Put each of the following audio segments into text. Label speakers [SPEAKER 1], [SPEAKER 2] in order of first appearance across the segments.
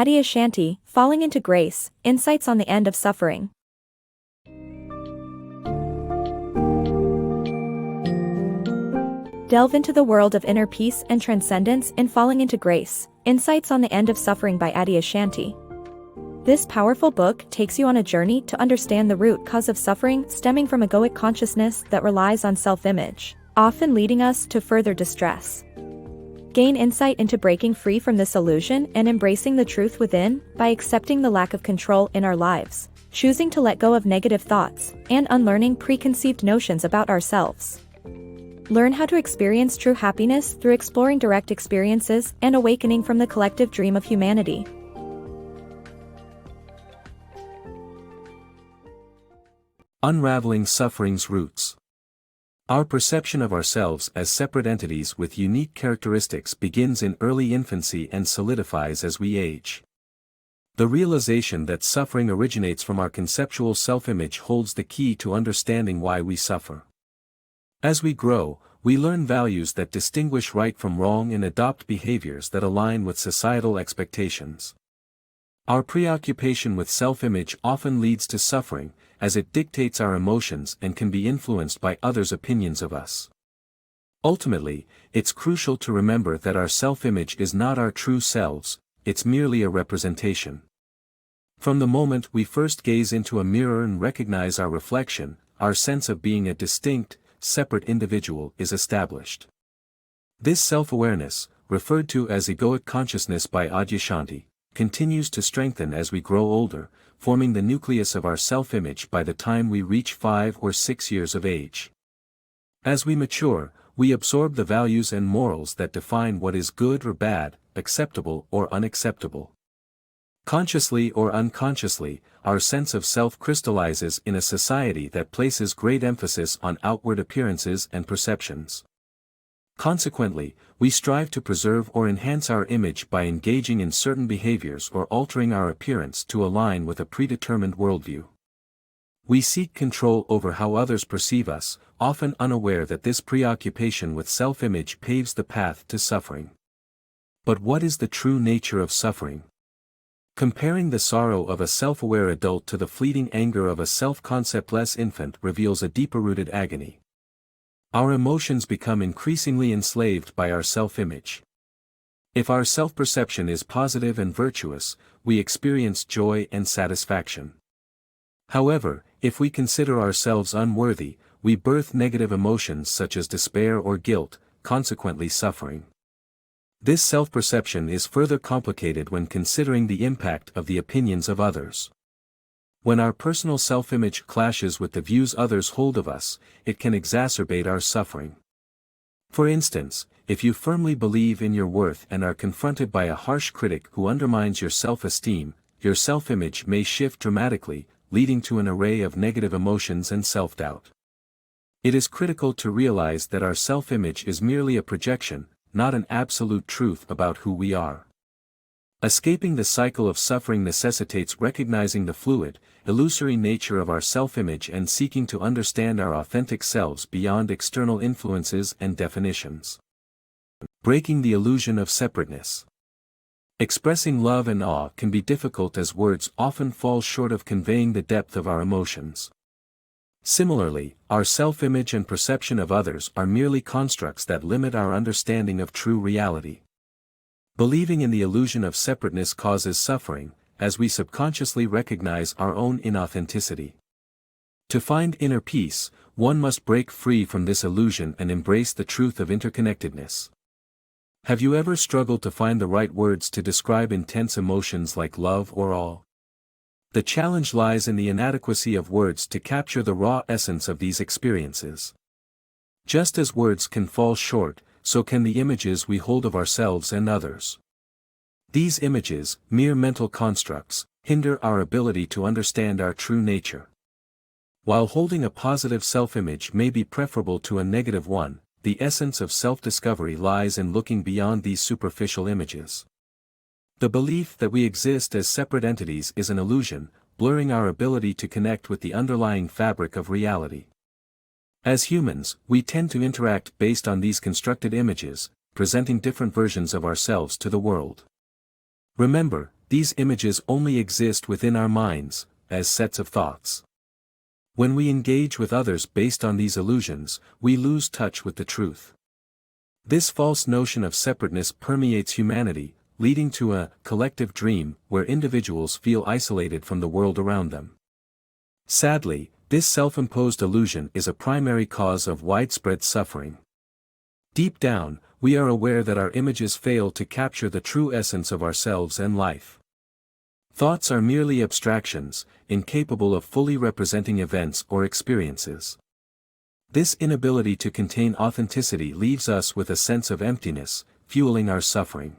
[SPEAKER 1] Adyashanti, Falling into Grace, Insights on the End of Suffering. Delve into the world of inner peace and transcendence in Falling into Grace, Insights on the End of Suffering by Adyashanti. This powerful book takes you on a journey to understand the root cause of suffering stemming from egoic consciousness that relies on self-image, often leading us to further distress. Gain insight into breaking free from this illusion and embracing the truth within by accepting the lack of control in our lives, choosing to let go of negative thoughts, and unlearning preconceived notions about ourselves. Learn how to experience true happiness through exploring direct experiences and awakening from the collective dream of humanity.
[SPEAKER 2] Unraveling suffering's roots. Our perception of ourselves as separate entities with unique characteristics begins in early infancy and solidifies as we age. The realization that suffering originates from our conceptual self-image holds the key to understanding why we suffer. As we grow, we learn values that distinguish right from wrong and adopt behaviors that align with societal expectations. Our preoccupation with self-image often leads to suffering, as it dictates our emotions and can be influenced by others' opinions of us. Ultimately, it's crucial to remember that our self-image is not our true selves, it's merely a representation. From the moment we first gaze into a mirror and recognize our reflection, our sense of being a distinct, separate individual is established. This self-awareness, referred to as egoic consciousness by Adyashanti, continues to strengthen as we grow older, forming the nucleus of our self-image by the time we reach 5 or 6 years of age. As we mature, we absorb the values and morals that define what is good or bad, acceptable or unacceptable. Consciously or unconsciously, our sense of self crystallizes in a society that places great emphasis on outward appearances and perceptions. Consequently, we strive to preserve or enhance our image by engaging in certain behaviors or altering our appearance to align with a predetermined worldview. We seek control over how others perceive us, often unaware that this preoccupation with self-image paves the path to suffering. But what is the true nature of suffering? Comparing the sorrow of a self-aware adult to the fleeting anger of a self-concept-less infant reveals a deeper-rooted agony. Our emotions become increasingly enslaved by our self-image. If our self-perception is positive and virtuous, we experience joy and satisfaction. However, if we consider ourselves unworthy, we birth negative emotions such as despair or guilt, consequently suffering. This self-perception is further complicated when considering the impact of the opinions of others. When our personal self-image clashes with the views others hold of us, it can exacerbate our suffering. For instance, if you firmly believe in your worth and are confronted by a harsh critic who undermines your self-esteem, your self-image may shift dramatically, leading to an array of negative emotions and self-doubt. It is critical to realize that our self-image is merely a projection, not an absolute truth about who we are. Escaping the cycle of suffering necessitates recognizing the fluid, illusory nature of our self-image and seeking to understand our authentic selves beyond external influences and definitions. Breaking the illusion of separateness. Expressing love and awe can be difficult as words often fall short of conveying the depth of our emotions. Similarly, our self-image and perception of others are merely constructs that limit our understanding of true reality. Believing in the illusion of separateness causes suffering, as we subconsciously recognize our own inauthenticity. To find inner peace, one must break free from this illusion and embrace the truth of interconnectedness. Have you ever struggled to find the right words to describe intense emotions like love or awe? The challenge lies in the inadequacy of words to capture the raw essence of these experiences. Just as words can fall short, so can the images we hold of ourselves and others. These images, mere mental constructs, hinder our ability to understand our true nature. While holding a positive self-image may be preferable to a negative one, the essence of self-discovery lies in looking beyond these superficial images. The belief that we exist as separate entities is an illusion, blurring our ability to connect with the underlying fabric of reality. As humans, we tend to interact based on these constructed images, presenting different versions of ourselves to the world. Remember, these images only exist within our minds, as sets of thoughts. When we engage with others based on these illusions, we lose touch with the truth. This false notion of separateness permeates humanity, leading to a collective dream where individuals feel isolated from the world around them. Sadly, this self-imposed illusion is a primary cause of widespread suffering. Deep down, we are aware that our images fail to capture the true essence of ourselves and life. Thoughts are merely abstractions, incapable of fully representing events or experiences. This inability to contain authenticity leaves us with a sense of emptiness, fueling our suffering.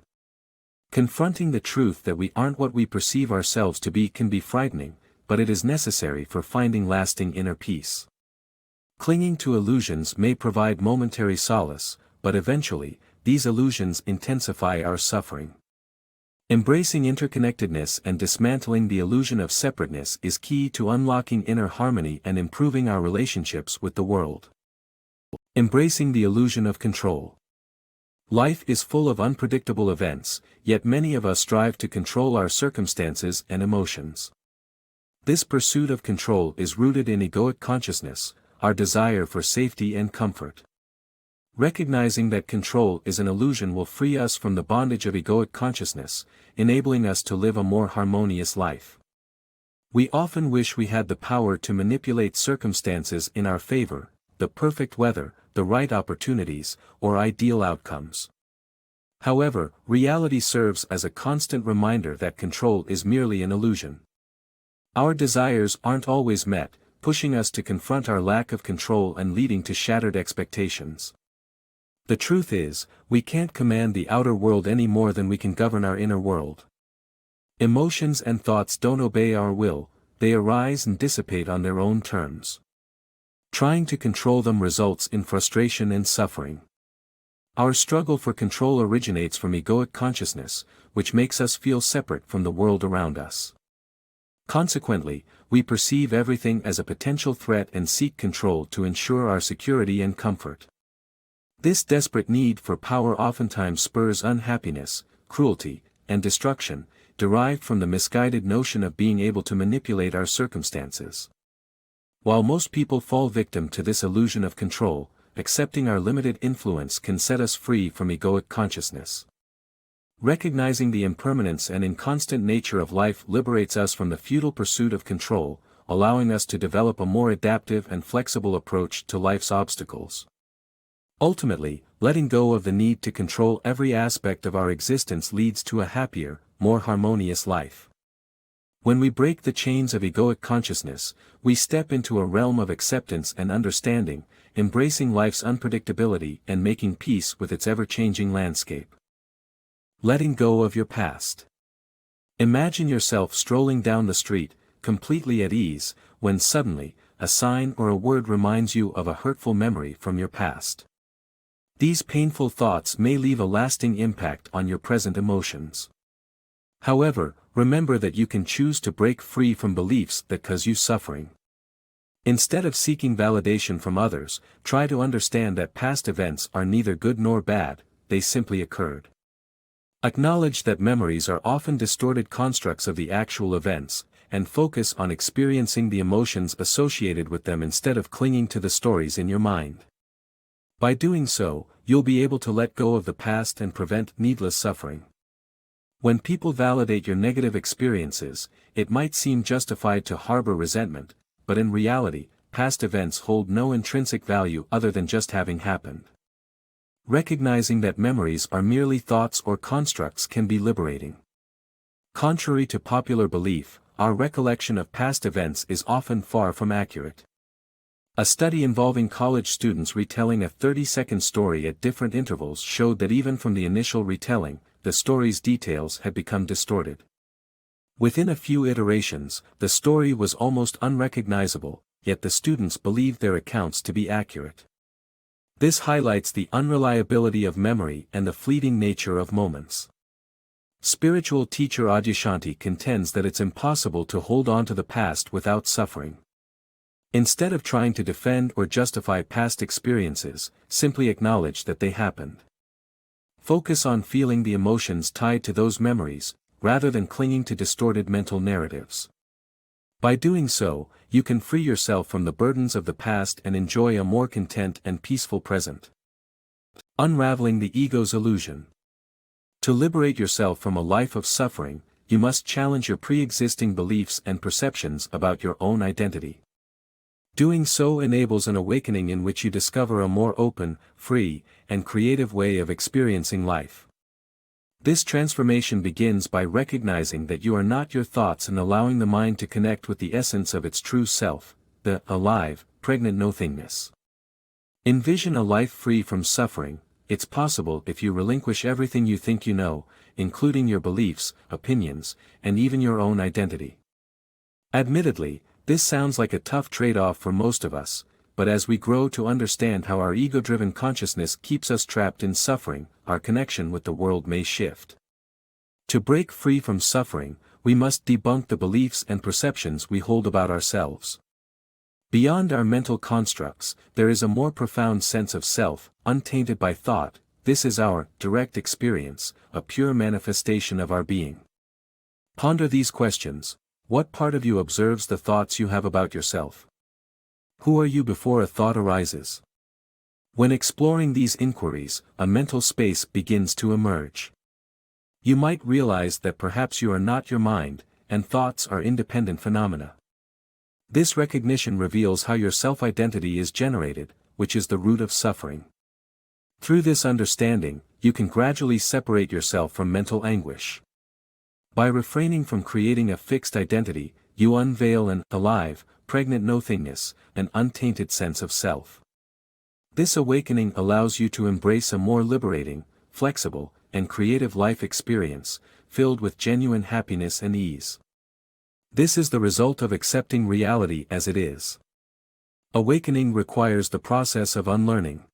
[SPEAKER 2] Confronting the truth that we aren't what we perceive ourselves to be can be frightening, but it is necessary for finding lasting inner peace. Clinging to illusions may provide momentary solace, but eventually, these illusions intensify our suffering. Embracing interconnectedness and dismantling the illusion of separateness is key to unlocking inner harmony and improving our relationships with the world. Embracing the illusion of control. Life is full of unpredictable events, yet many of us strive to control our circumstances and emotions. This pursuit of control is rooted in egoic consciousness, our desire for safety and comfort. Recognizing that control is an illusion will free us from the bondage of egoic consciousness, enabling us to live a more harmonious life. We often wish we had the power to manipulate circumstances in our favor, the perfect weather, the right opportunities, or ideal outcomes. However, reality serves as a constant reminder that control is merely an illusion. Our desires aren't always met, pushing us to confront our lack of control and leading to shattered expectations. The truth is, we can't command the outer world any more than we can govern our inner world. Emotions and thoughts don't obey our will, they arise and dissipate on their own terms. Trying to control them results in frustration and suffering. Our struggle for control originates from egoic consciousness, which makes us feel separate from the world around us. Consequently, we perceive everything as a potential threat and seek control to ensure our security and comfort. This desperate need for power oftentimes spurs unhappiness, cruelty, and destruction, derived from the misguided notion of being able to manipulate our circumstances. While most people fall victim to this illusion of control, accepting our limited influence can set us free from egoic consciousness. Recognizing the impermanence and inconstant nature of life liberates us from the futile pursuit of control, allowing us to develop a more adaptive and flexible approach to life's obstacles. Ultimately, letting go of the need to control every aspect of our existence leads to a happier, more harmonious life. When we break the chains of egoic consciousness, we step into a realm of acceptance and understanding, embracing life's unpredictability and making peace with its ever-changing landscape. Letting go of your past. Imagine yourself strolling down the street, completely at ease, when suddenly, a sign or a word reminds you of a hurtful memory from your past. These painful thoughts may leave a lasting impact on your present emotions. However, remember that you can choose to break free from beliefs that cause you suffering. Instead of seeking validation from others, try to understand that past events are neither good nor bad, they simply occurred. Acknowledge that memories are often distorted constructs of the actual events, and focus on experiencing the emotions associated with them instead of clinging to the stories in your mind. By doing so, you'll be able to let go of the past and prevent needless suffering. When people validate your negative experiences, it might seem justified to harbor resentment, but in reality, past events hold no intrinsic value other than just having happened. Recognizing that memories are merely thoughts or constructs can be liberating. Contrary to popular belief, our recollection of past events is often far from accurate. A study involving college students retelling a 30-second story at different intervals showed that even from the initial retelling, the story's details had become distorted. Within a few iterations, the story was almost unrecognizable, yet the students believed their accounts to be accurate. This highlights the unreliability of memory and the fleeting nature of moments. Spiritual teacher Adyashanti contends that it's impossible to hold on to the past without suffering. Instead of trying to defend or justify past experiences, simply acknowledge that they happened. Focus on feeling the emotions tied to those memories, rather than clinging to distorted mental narratives. By doing so, you can free yourself from the burdens of the past and enjoy a more content and peaceful present. Unraveling the ego's illusion. To liberate yourself from a life of suffering, you must challenge your pre-existing beliefs and perceptions about your own identity. Doing so enables an awakening in which you discover a more open, free, and creative way of experiencing life. This transformation begins by recognizing that you are not your thoughts and allowing the mind to connect with the essence of its true self, the alive, pregnant nothingness. Envision a life free from suffering. It's possible if you relinquish everything you think you know, including your beliefs, opinions, and even your own identity. Admittedly, this sounds like a tough trade-off for most of us, but as we grow to understand how our ego-driven consciousness keeps us trapped in suffering, our connection with the world may shift. To break free from suffering, we must debunk the beliefs and perceptions we hold about ourselves. Beyond our mental constructs, there is a more profound sense of self, untainted by thought. This is our direct experience, a pure manifestation of our being. Ponder these questions. What part of you observes the thoughts you have about yourself? Who are you before a thought arises? When exploring these inquiries, a mental space begins to emerge. You might realize that perhaps you are not your mind, and thoughts are independent phenomena. This recognition reveals how your self-identity is generated, which is the root of suffering. Through this understanding, you can gradually separate yourself from mental anguish. By refraining from creating a fixed identity, you unveil an alive, pregnant nothingness, an untainted sense of self. This awakening allows you to embrace a more liberating, flexible, and creative life experience, filled with genuine happiness and ease. This is the result of accepting reality as it is. Awakening requires the process of unlearning.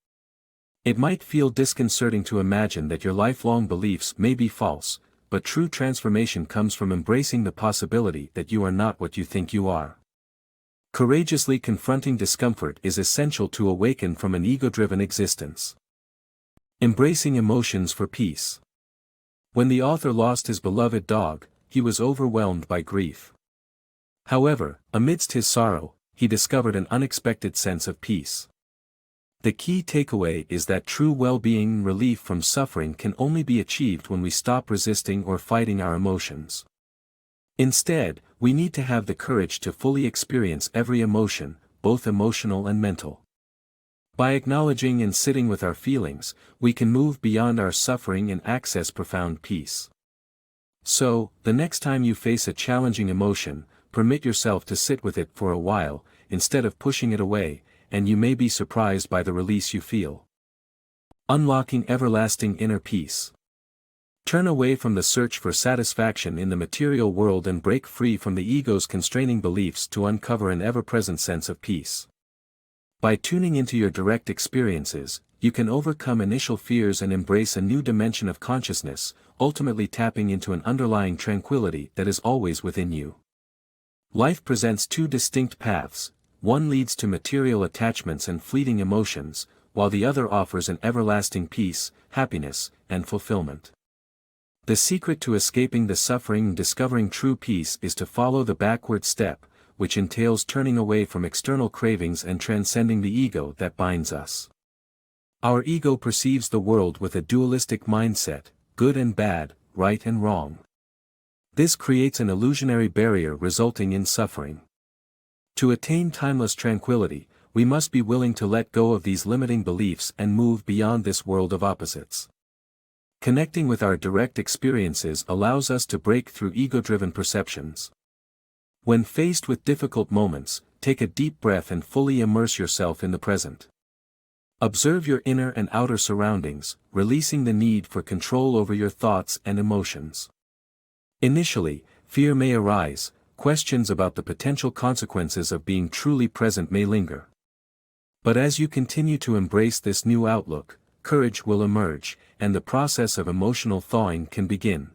[SPEAKER 2] It might feel disconcerting to imagine that your lifelong beliefs may be false, but true transformation comes from embracing the possibility that you are not what you think you are. Courageously confronting discomfort is essential to awaken from an ego-driven existence. Embracing emotions for peace. When the author lost his beloved dog, he was overwhelmed by grief. However, amidst his sorrow, he discovered an unexpected sense of peace. The key takeaway is that true well-being and relief from suffering can only be achieved when we stop resisting or fighting our emotions. Instead, we need to have the courage to fully experience every emotion, both emotional and mental. By acknowledging and sitting with our feelings, we can move beyond our suffering and access profound peace. So, the next time you face a challenging emotion, permit yourself to sit with it for a while, instead of pushing it away, and you may be surprised by the release you feel. Unlocking everlasting inner peace. Turn away from the search for satisfaction in the material world and break free from the ego's constraining beliefs to uncover an ever-present sense of peace. By tuning into your direct experiences, you can overcome initial fears and embrace a new dimension of consciousness, ultimately tapping into an underlying tranquility that is always within you. Life presents two distinct paths. One leads to material attachments and fleeting emotions, while the other offers an everlasting peace, happiness, and fulfillment. The secret to escaping the suffering and discovering true peace is to follow the backward step, which entails turning away from external cravings and transcending the ego that binds us. Our ego perceives the world with a dualistic mindset, good and bad, right and wrong. This creates an illusionary barrier resulting in suffering. To attain timeless tranquility, we must be willing to let go of these limiting beliefs and move beyond this world of opposites. Connecting with our direct experiences allows us to break through ego-driven perceptions. When faced with difficult moments, take a deep breath and fully immerse yourself in the present. Observe your inner and outer surroundings, releasing the need for control over your thoughts and emotions. Initially, fear may arise, questions about the potential consequences of being truly present may linger. But as you continue to embrace this new outlook, courage will emerge, and the process of emotional thawing can begin.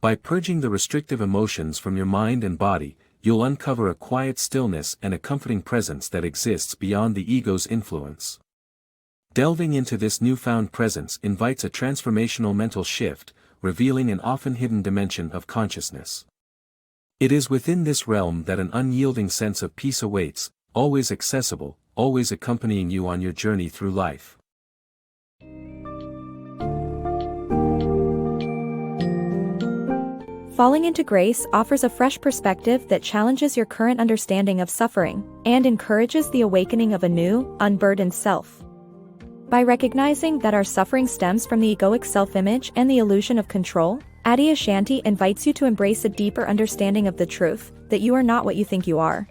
[SPEAKER 2] By purging the restrictive emotions from your mind and body, you'll uncover a quiet stillness and a comforting presence that exists beyond the ego's influence. Delving into this newfound presence invites a transformational mental shift, revealing an often hidden dimension of consciousness. It is within this realm that an unyielding sense of peace awaits, always accessible, always accompanying you on your journey through life.
[SPEAKER 1] Falling into Grace offers a fresh perspective that challenges your current understanding of suffering and encourages the awakening of a new, unburdened self. By recognizing that our suffering stems from the egoic self-image and the illusion of control, Adyashanti invites you to embrace a deeper understanding of the truth that you are not what you think you are.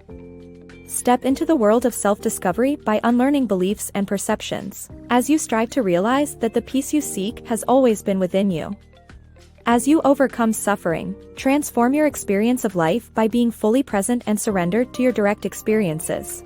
[SPEAKER 1] Step into the world of self-discovery by unlearning beliefs and perceptions, as you strive to realize that the peace you seek has always been within you. As you overcome suffering, transform your experience of life by being fully present and surrendered to your direct experiences.